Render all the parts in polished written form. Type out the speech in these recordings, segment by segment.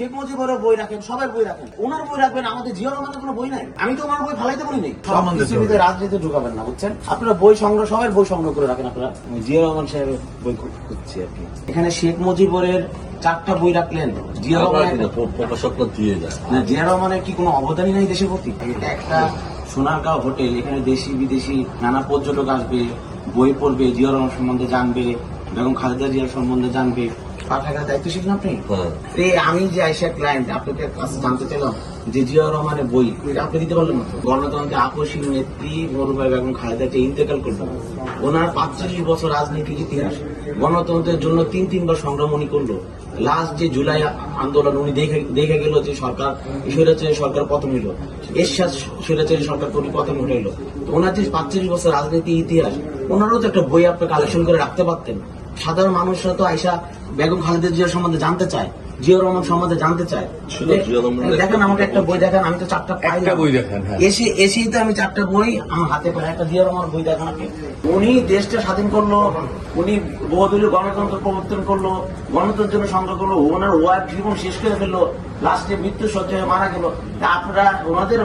শেখ মুজিবের বই রাখেন, সবার বই রাখেন, ওনার বই রাখবেন, আমাদের জিয়া রহমানের কোনো বই নাই। আমি তো ওনার বই ফালাইতে বলি নাই। পৃথিবীতে রাজনীতি ঢুকাবেন না, বুঝছেন? আপনারা বই সংগ্রহ, সবার বই সংগ্রহ করে রাখেন। আপনারা জিয়া রহমান সাহেবের বই খুঁজছি আর কি। এখানে শেখ মুজিবের 4টা বই রাখলেন, জিয়া রহমানের না, জিয়া রহমানের কি কোনো অবদানই নাই দেশের প্রতি? এটা একটা সোনারগাঁও হোটেল, এখানে দেশি বিদেশি নানা পর্যটক আসবে, বই পড়বে, জিয়া রহমান সম্বন্ধে জানবে, বেগম খালেদা জিয়ার সম্বন্ধে জানবে। পাঠাগার দায়িত্ব শিখলেন আপনি। আমি যে আইসা ক্লায়েন্ট আপনাকে কাছে জানতে চাইলাম যে জিয়া রহমানের বই আপনি দিতে পারলেন না। গণতন্ত্রের আপসীন নেত্রী মরুভাই বেগম খালেদা জিয়া ইন্তেকাল করলেন, ওনার 45 বছর রাজনীতির ইতিহাস, গণতন্ত্রের জন্য 3বার সংগ্রাম উনি করলো। লাস্ট যে জুলাই আন্দোলন উনি দেখে গেল যে সরকার স্বৈরাচারী সরকার পতন হইল, এরশাদ স্বৈরাচারী সরকার পতন ঘটে এলো। ওনার যে 45 বছর রাজনীতি ইতিহাস, ওনারও তো একটা বই আপনি কালেকশন করে রাখতে পারতেন। সাধারণ মানুষরা তো আইসা বেগম খালেদা জিয়ার সম্বন্ধে জানতে চায়, জিয়া রহমান সম্বন্ধে জানতে চায়। দেখেন আমাকে একটা বই দেখান, আমি তো 4টা পাইলাম। এসেই তো আমি 4টা বই আমার হাতে পাই। একটা জিয়া রহমান বই দেখান আপনি। উনি দেশটা স্বাধীন করলো, উনি বহুদলীয় গণতন্ত্র প্রবর্তন করলো, গণতন্ত্রের জন্য সংগ্রাম করলো, ওনার ওয়াইফ জীবন শেষ করে ফেললো, লাস্টে মৃত্যু সজ্জায় মারা গেল। আপনারা ওনাদের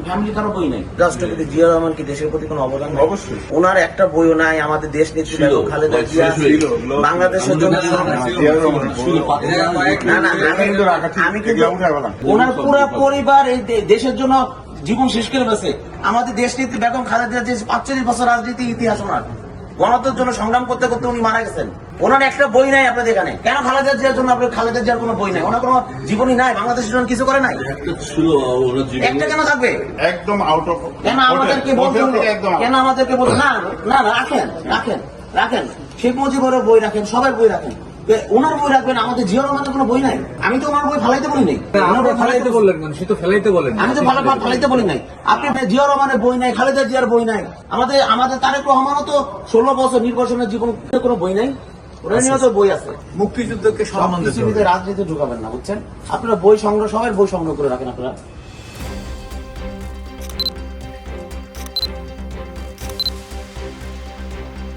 ফ্যামিলি কারো বই নাই। রাষ্ট্রপতি জিয়া রহমান কি দেশের প্রতি কোনো অবদান? অবশ্যই। ওনার একটা বইও নাই। আমাদের দেশ নেত্রী বেগম খালেদা জিয়া বাংলাদেশের জন্য আমি কিন্তু ওনার পুরো পরিবার এই দেশের জন্য জীবন শেষ করে ফেলেছে। আমাদের দেশ নেত্রী বেগম খালেদা জিয়া 45 বছর রাজনীতি ইতিহাস, ওনার গণতন্ত্রের জন্য সংগ্রাম করতে করতে উনি মারা গেছেন। ওনার একটা বই নাই আপনাদের এখানে। কেন খালেদা জিয়ার জন্য আপনার খালেদা জিয়ার কোনো বই নাই? ওনার কোনো জীবনই নাই, বাংলাদেশের জন্য কিছু করে নাই। একটা কেন থাকবে? একদম আউট অফ। কেন আমাদেরকে বলতে হলো? কেন আমাদেরকে বলতে? না না না, রাখেন রাখেন রাখেন, শেখ মুজিবের বই রাখেন, সবার বই রাখেন, ওনার বই রাখবেন, আমাদের জিয়া রহমানের কোনো বই নাই। আমি তো ওনার বই ফালাইতে বলি নাই। ওনার বই ফালাইতে বললেন কেন? সে তো ফেলাইতে বলেন। আমি তো ফালাইতে বলি নাই। আপনি জিয়া রহমানের বই নাই, খালেদা জিয়ার বই নাই, আমাদের তারেক রহমানও তো 16 বছর নির্বাচনের জীবন কোনো বই নাই। ওরা নিয়ে তো বই আছে। মুক্তিযুদ্ধকে পৃথিবীতে রাজনীতি ঢুকাবেন না, বুঝছেন? আপনারা বই সংগ্রহ, সবার বই সংগ্রহ করে রাখেন আপনারা।